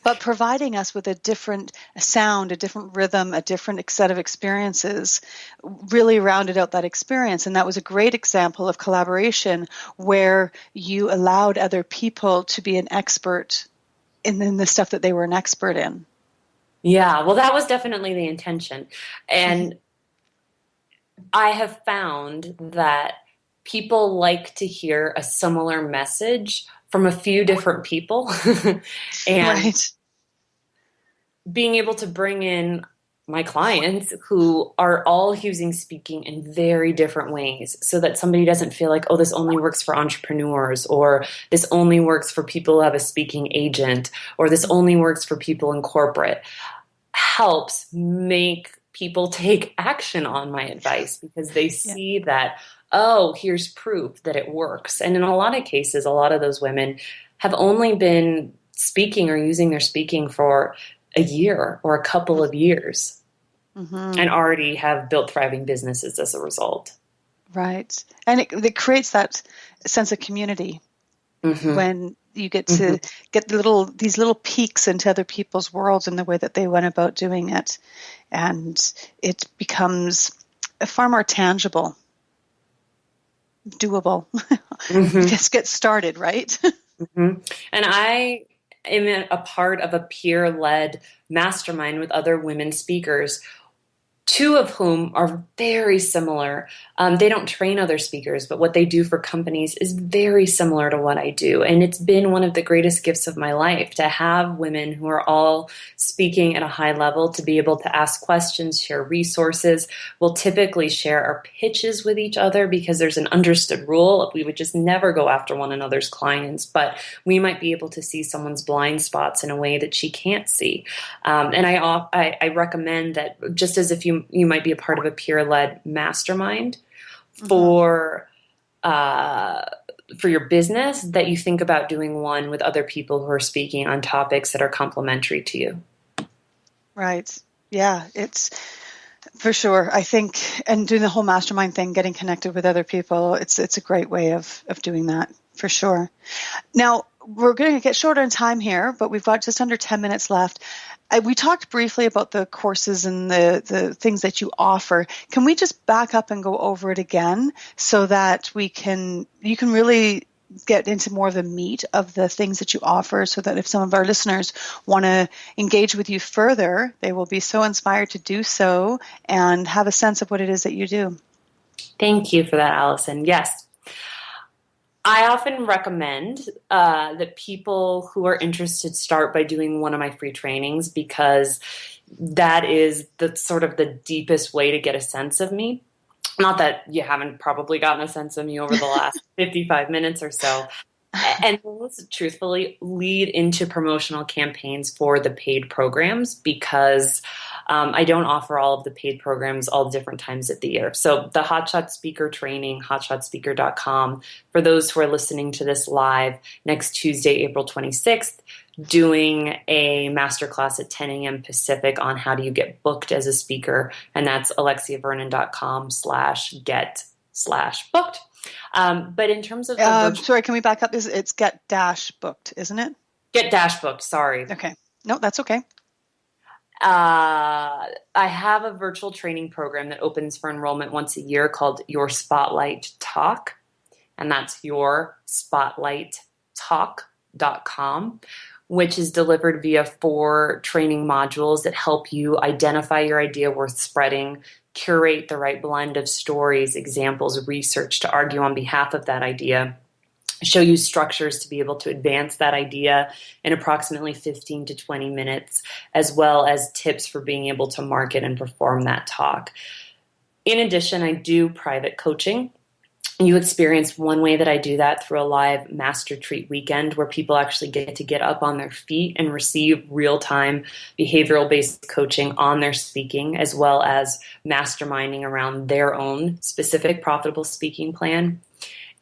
But providing us with a different sound, a different rhythm, a different set of experiences really rounded out that experience. And that was a great example of collaboration where you allowed other people to be an expert in the stuff that they were an expert in. Yeah, well, that was definitely the intention. And I have found that people like to hear a similar message from a few different people. And right. Being able to bring in my clients who are all using speaking in very different ways so that somebody doesn't feel like, oh, this only works for entrepreneurs, or this only works for people who have a speaking agent, or this only works for people in corporate, helps make people take action on my advice because they see that, oh, here's proof that it works. And in a lot of cases, a lot of those women have only been speaking or using their speaking for a year or a couple of years and already have built thriving businesses as a result. Right. And it creates that sense of community when you get to get these little peeks into other people's worlds and the way that they went about doing it. And it becomes far more tangible, doable. Just get started, right? And I am a part of a peer-led mastermind with other women speakers, two of whom are very similar. They don't train other speakers, but what they do for companies is very similar to what I do. And it's been one of the greatest gifts of my life to have women who are all speaking at a high level to be able to ask questions, share resources. We'll typically share our pitches with each other because there's an understood rule. We would just never go after one another's clients, but we might be able to see someone's blind spots in a way that she can't see. And I recommend that just as if you might be a part of a peer-led mastermind for your business, that you think about doing one with other people who are speaking on topics that are complementary to you. Right. Yeah, it's for sure. I think, and doing the whole mastermind thing, getting connected with other people, it's a great way of doing that for sure. Now, we're going to get shorter in time here, but we've got just under 10 minutes left. We talked briefly about the courses and the things that you offer. Can we just back up and go over it again so that you can really get into more of the meat of the things that you offer, so that if some of our listeners want to engage with you further, they will be so inspired to do so and have a sense of what it is that you do? Thank you for that, Allison. Yes. I often recommend that people who are interested start by doing one of my free trainings, because that is the sort of the deepest way to get a sense of me. Not that you haven't probably gotten a sense of me over the last 55 minutes or so. And those truthfully lead into promotional campaigns for the paid programs, because I don't offer all of the paid programs all different times of the year. So the Hotshot Speaker Training, hotshotspeaker.com, for those who are listening to this live, next Tuesday, April 26th, doing a masterclass at 10 a.m. Pacific on how do you get booked as a speaker. And that's alexiavernon.com/get/booked. But in terms of sorry, can we back up? It's get-booked, isn't it? Get-booked, sorry. Okay. No, that's okay. I have a virtual training program that opens for enrollment once a year called Your Spotlight Talk, and that's yourspotlighttalk.com, which is delivered via 4 training modules that help you identify your idea worth spreading, curate the right blend of stories, examples, research to argue on behalf of that idea, show you structures to be able to advance that idea in approximately 15 to 20 minutes, as well as tips for being able to market and perform that talk. In addition, I do private coaching. You experience one way that I do that through a live Master Treat weekend, where people actually get to get up on their feet and receive real-time behavioral-based coaching on their speaking, as well as masterminding around their own specific profitable speaking plan.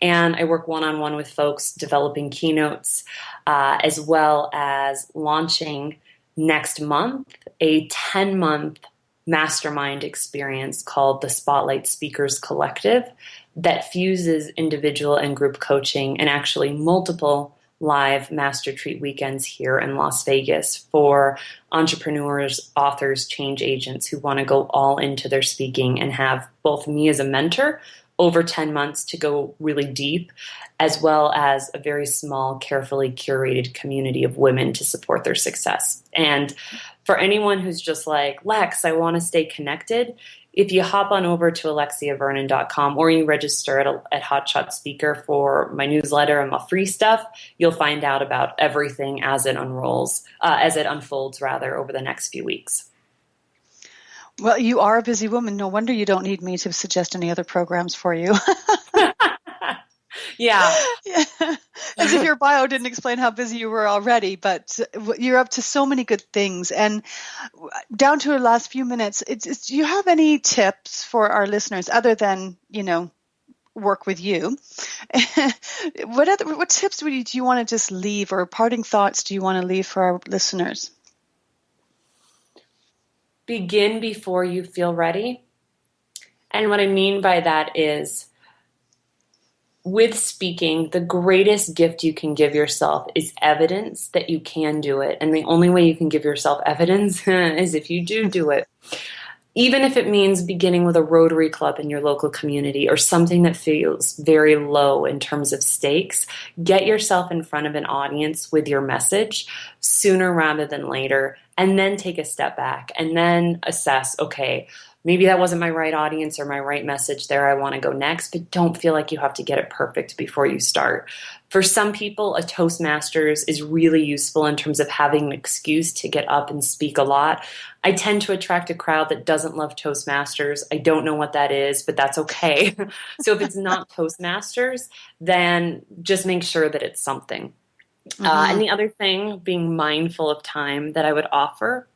And I work one-on-one with folks developing keynotes, as well as launching next month a 10-month mastermind experience called the Spotlight Speakers Collective that fuses individual and group coaching and actually multiple live master treat weekends here in Las Vegas for entrepreneurs, authors, change agents who want to go all into their speaking and have both me as a mentor over 10 months to go really deep, as well as a very small, carefully curated community of women to support their success. And for anyone who's just like, Lex, I want to stay connected, if you hop on over to alexiavernon.com or you register at Hotshot Speaker for my newsletter and my free stuff, you'll find out about everything as it unfolds over the next few weeks. Well, you are a busy woman. No wonder you don't need me to suggest any other programs for you. Yeah. As if your bio didn't explain how busy you were already, but you're up to so many good things. And down to our last few minutes, do you have any tips for our listeners other than, work with you? What tips do you want to just leave, or parting thoughts do you want to leave for our listeners? Begin before you feel ready. And what I mean by that is, with speaking, the greatest gift you can give yourself is evidence that you can do it. And the only way you can give yourself evidence is if you do it. Even if it means beginning with a Rotary Club in your local community or something that feels very low in terms of stakes, get yourself in front of an audience with your message sooner rather than later, and then take a step back and then assess, okay, maybe that wasn't my right audience or my right message there. I want to go next, but don't feel like you have to get it perfect before you start. For some people, a Toastmasters is really useful in terms of having an excuse to get up and speak a lot. I tend to attract a crowd that doesn't love Toastmasters. I don't know what that is, but that's okay. So if it's not Toastmasters, then just make sure that it's something. Mm-hmm. And the other thing, being mindful of time, that I would offer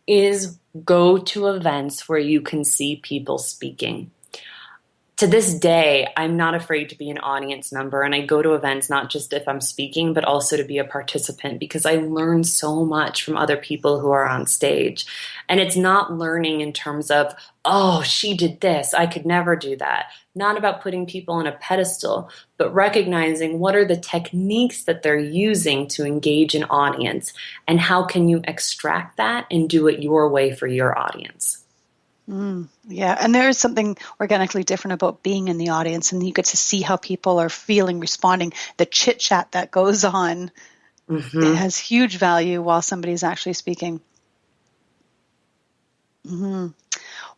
is go to events where you can see people speaking. To this day, I'm not afraid to be an audience member, and I go to events not just if I'm speaking, but also to be a participant, because I learn so much from other people who are on stage. And it's not learning in terms of, oh, she did this, I could never do that. Not about putting people on a pedestal, but recognizing what are the techniques that they're using to engage an audience, and how can you extract that and do it your way for your audience. Yeah, and there is something organically different about being in the audience, and you get to see how people are feeling, responding. The chit chat that goes on, it has huge value while somebody's actually speaking.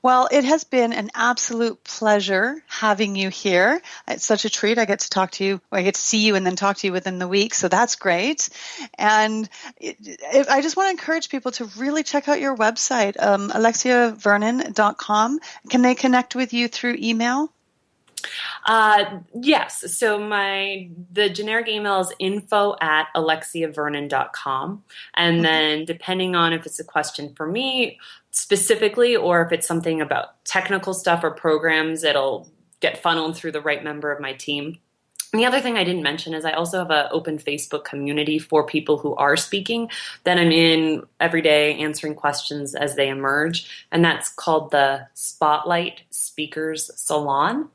Well, it has been an absolute pleasure having you here. It's such a treat. I get to talk to you, I get to see you and then talk to you within the week, so that's great. And I just want to encourage people to really check out your website, alexiavernon.com. Can they connect with you through email? Yes. So the generic email is info@alexiavernon.com. And then depending on if it's a question for me specifically, or if it's something about technical stuff or programs, it'll get funneled through the right member of my team. And the other thing I didn't mention is I also have an open Facebook community for people who are speaking that I'm in every day answering questions as they emerge. And that's called the Spotlight Speaker Salon.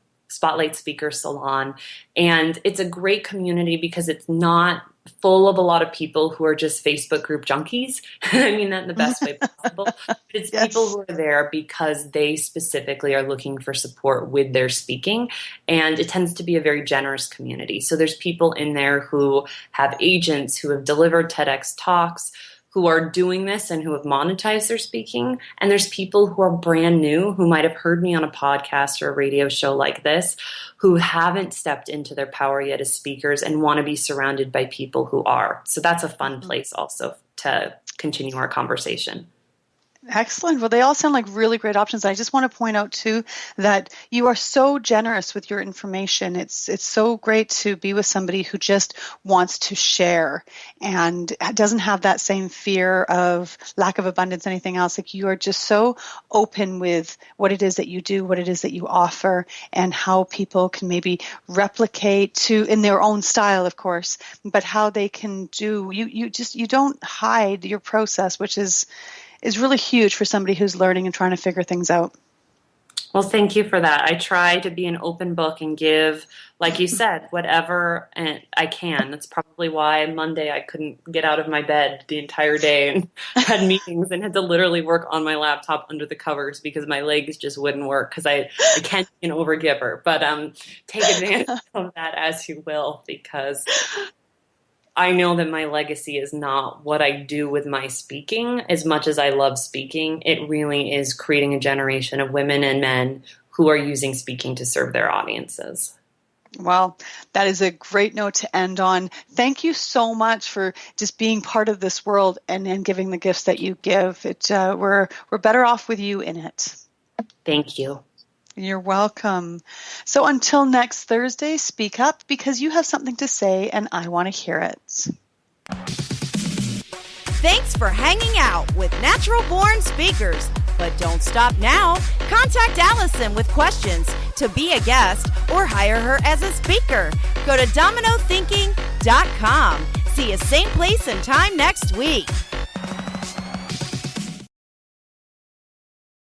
And it's a great community because it's not full of a lot of people who are just Facebook group junkies. I mean that in the best way possible. But it's people who are there because they specifically are looking for support with their speaking. And it tends to be a very generous community. So there's people in there who have agents, who have delivered TEDx talks, who are doing this and who have monetized their speaking. And there's people who are brand new, who might have heard me on a podcast or a radio show like this, who haven't stepped into their power yet as speakers and want to be surrounded by people who are. So that's a fun place also to continue our conversation. Excellent. Well, they all sound like really great options. I just want to point out, too, that you are so generous with your information. It's so great to be with somebody who just wants to share and doesn't have that same fear of lack of abundance, anything else. Like, you are just so open with what it is that you do, what it is that you offer, and how people can maybe replicate in their own style, of course, but how they can do. You don't hide your process, which is is really huge for somebody who's learning and trying to figure things out. Well, thank you for that. I try to be an open book and give, like you said, whatever I can. That's probably why Monday I couldn't get out of my bed the entire day and had meetings and had to literally work on my laptop under the covers because my legs just wouldn't work because I can't be an overgiver. But take advantage of that as you will, because I know that my legacy is not what I do with my speaking. As much as I love speaking, it really is creating a generation of women and men who are using speaking to serve their audiences. Well, that is a great note to end on. Thank you so much for just being part of this world and giving the gifts that you give. We're better off with you in it. Thank you. You're welcome. So until next Thursday, speak up because you have something to say and I want to hear it. Thanks for hanging out with Natural Born Speakers. But don't stop now. Contact Allison with questions to be a guest or hire her as a speaker. Go to dominothinking.com. See you same place and time next week.